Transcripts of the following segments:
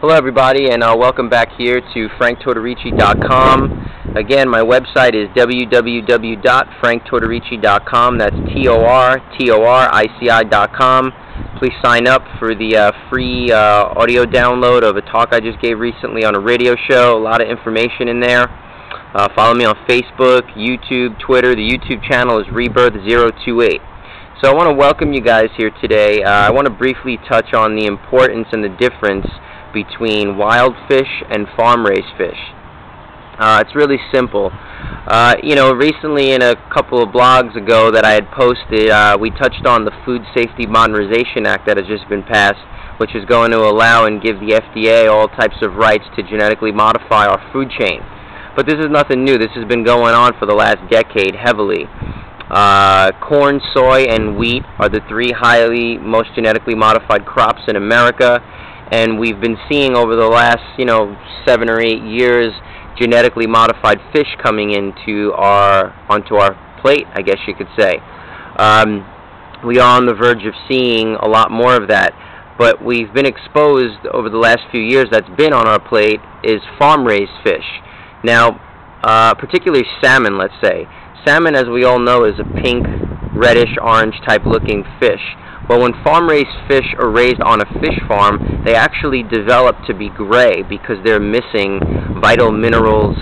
Hello everybody, and welcome back here to franktortorici.com. Again, my website is www.franktortorici.com. That's TORTORICI.com. Please sign up for the free audio download of a talk I just gave recently on a radio show. A lot of information in there. Follow me on Facebook, YouTube, Twitter. The YouTube channel is Rebirth028. So I want to welcome you guys here today. I want to briefly touch on the importance and the difference between wild fish and farm-raised fish. It's really simple. Recently in a couple of blogs ago that I had posted, we touched on the Food Safety Modernization Act that has just been passed, which is going to allow and give the FDA all types of rights to genetically modify our food chain. But this is nothing new. This has been going on for the last decade heavily. Corn, soy, and wheat are the three most genetically modified crops in America. And we've been seeing over the last, 7 or 8 years, genetically modified fish coming onto our plate, I guess you could say. We are on the verge of seeing a lot more of that. But we've been exposed over the last few years that's been on our plate is farm-raised fish. Now, particularly salmon, let's say. Salmon, as we all know, is a pink, reddish, orange type looking fish. But when farm-raised fish are raised on a fish farm, they actually develop to be gray because they're missing vital minerals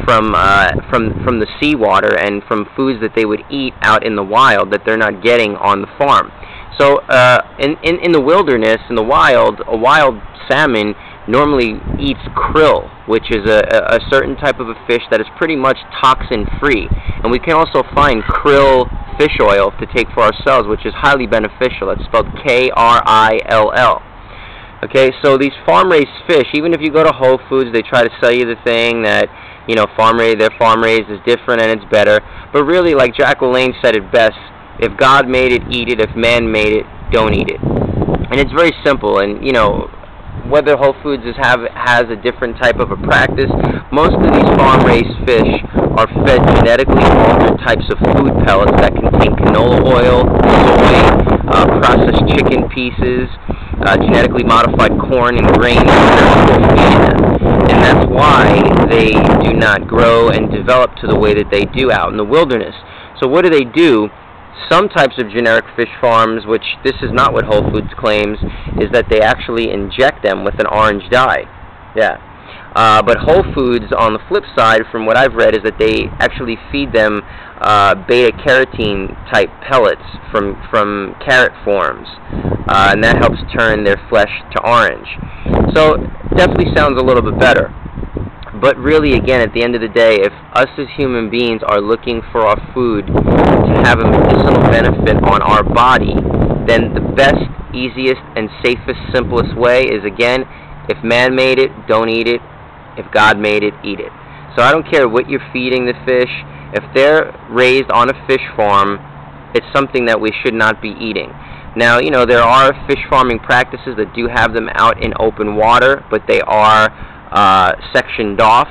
from the seawater and from foods that they would eat out in the wild that they're not getting on the farm. So in the wilderness, in the wild, a wild salmon normally eats krill, which is a certain type of a fish that is pretty much toxin-free. And we can also find krill fish oil to take for ourselves, which is highly beneficial. It's spelled K-R-I-L-L. Okay, so these farm-raised fish, even if you go to Whole Foods, they try to sell you the thing that, their farm-raised is different and it's better. But really, like Jack LaLanne said it best, if God made it, eat it. If man made it, don't eat it. And it's very simple. And, whether Whole Foods has a different type of a practice, most of these farm-raised fish are fed genetically altered types of food pellets that contain canola oil, soy, processed chicken pieces, genetically modified corn and grains, and they're still feeding them. And that's why they do not grow and develop to the way that they do out in the wilderness. So what do? Some types of generic fish farms, which this is not what Whole Foods claims, is that they actually inject them with an orange dye. Yeah. But Whole Foods, on the flip side, from what I've read, is that they actually feed them beta-carotene type pellets from carrot forms, and that helps turn their flesh to orange. So definitely sounds a little bit better. But really, again, at the end of the day, if us as human beings are looking for our food to have a medicinal benefit on our body, then the best, easiest, and safest, simplest way is, again, if man made it, don't eat it. If God made it, eat it. So I don't care what you're feeding the fish. If they're raised on a fish farm, it's something that we should not be eating. Now, there are fish farming practices that do have them out in open water, but they are sectioned off.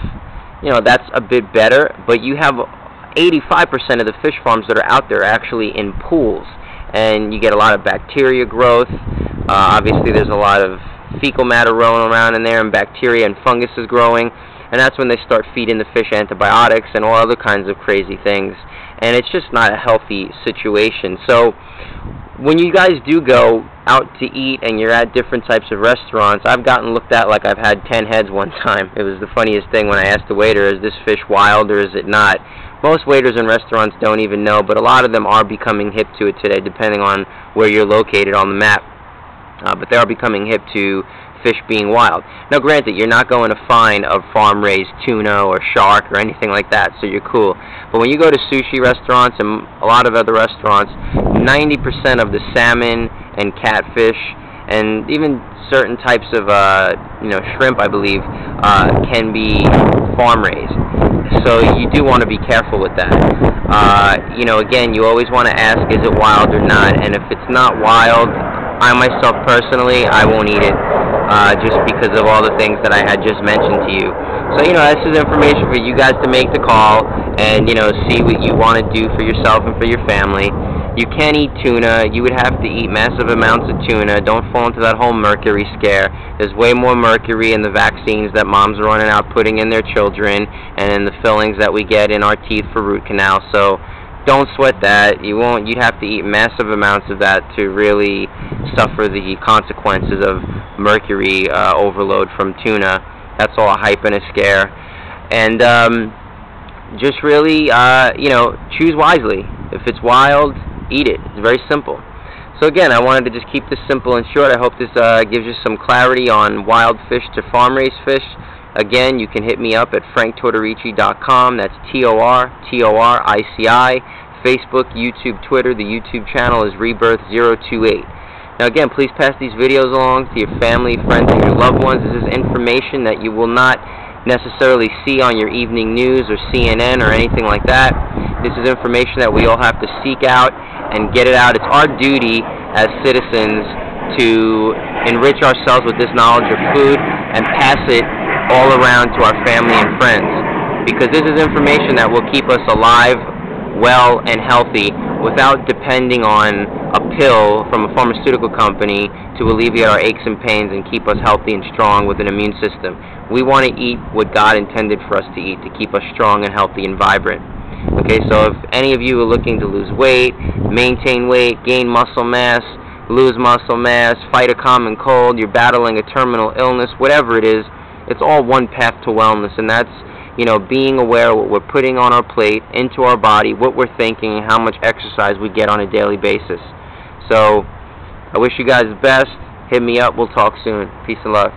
That's a bit better, but you have 85% of the fish farms that are out there actually in pools, and you get a lot of bacteria growth. Obviously, there's a lot of fecal matter rolling around in there, and bacteria and fungus is growing, and that's when they start feeding the fish antibiotics and all other kinds of crazy things, and it's just not a healthy situation. So when you guys do go out to eat and you're at different types of restaurants, I've gotten looked at like I've had 10 heads one time. It was the funniest thing when I asked the waiter, is this fish wild or is it not? Most waiters in restaurants don't even know, but a lot of them are becoming hip to it today, depending on where you're located on the map. But they are becoming hip to fish being wild. Now granted, you're not going to find a farm-raised tuna or shark or anything like that, so you're cool. But when you go to sushi restaurants and a lot of other restaurants, 90% of the salmon and catfish and even certain types of shrimp, I believe, can be farm-raised. So you do want to be careful with that. Again, you always want to ask, is it wild or not? And if it's not wild, I myself personally, I won't eat it. Just because of all the things that I had just mentioned to you. So, this is information for you guys to make the call and, see what you want to do for yourself and for your family. You can eat tuna. You would have to eat massive amounts of tuna. Don't fall into that whole mercury scare. There's way more mercury in the vaccines that moms are running out putting in their children, and in the fillings that we get in our teeth for root canal. So don't sweat that. You'd have to eat massive amounts of that to really suffer the consequences of mercury overload from tuna. That's all a hype and a scare. And just really, choose wisely. If it's wild, eat it. It's very simple. So again, I wanted to just keep this simple and short. I hope this gives you some clarity on wild fish to farm-raised fish. Again, you can hit me up at franktortorici.com. That's TORTORICI. Facebook, YouTube, Twitter. The YouTube channel is Rebirth028. Now again, please pass these videos along to your family, friends, and your loved ones. This is information that you will not necessarily see on your evening news or CNN or anything like that. This is information that we all have to seek out and get it out. It's our duty as citizens to enrich ourselves with this knowledge of food and pass it all around to our family and friends, because this is information that will keep us alive, well, and healthy without depending on a pill from a pharmaceutical company to alleviate our aches and pains and keep us healthy and strong with an immune system. We want to eat what God intended for us to eat to keep us strong and healthy and vibrant. Okay, so if any of you are looking to lose weight, maintain weight, gain muscle mass, lose muscle mass, fight a common cold, you're battling a terminal illness, whatever it is, it's all one path to wellness, and that's being aware of what we're putting on our plate, into our body, what we're thinking, and how much exercise we get on a daily basis. So, I wish you guys the best. Hit me up. We'll talk soon. Peace and love.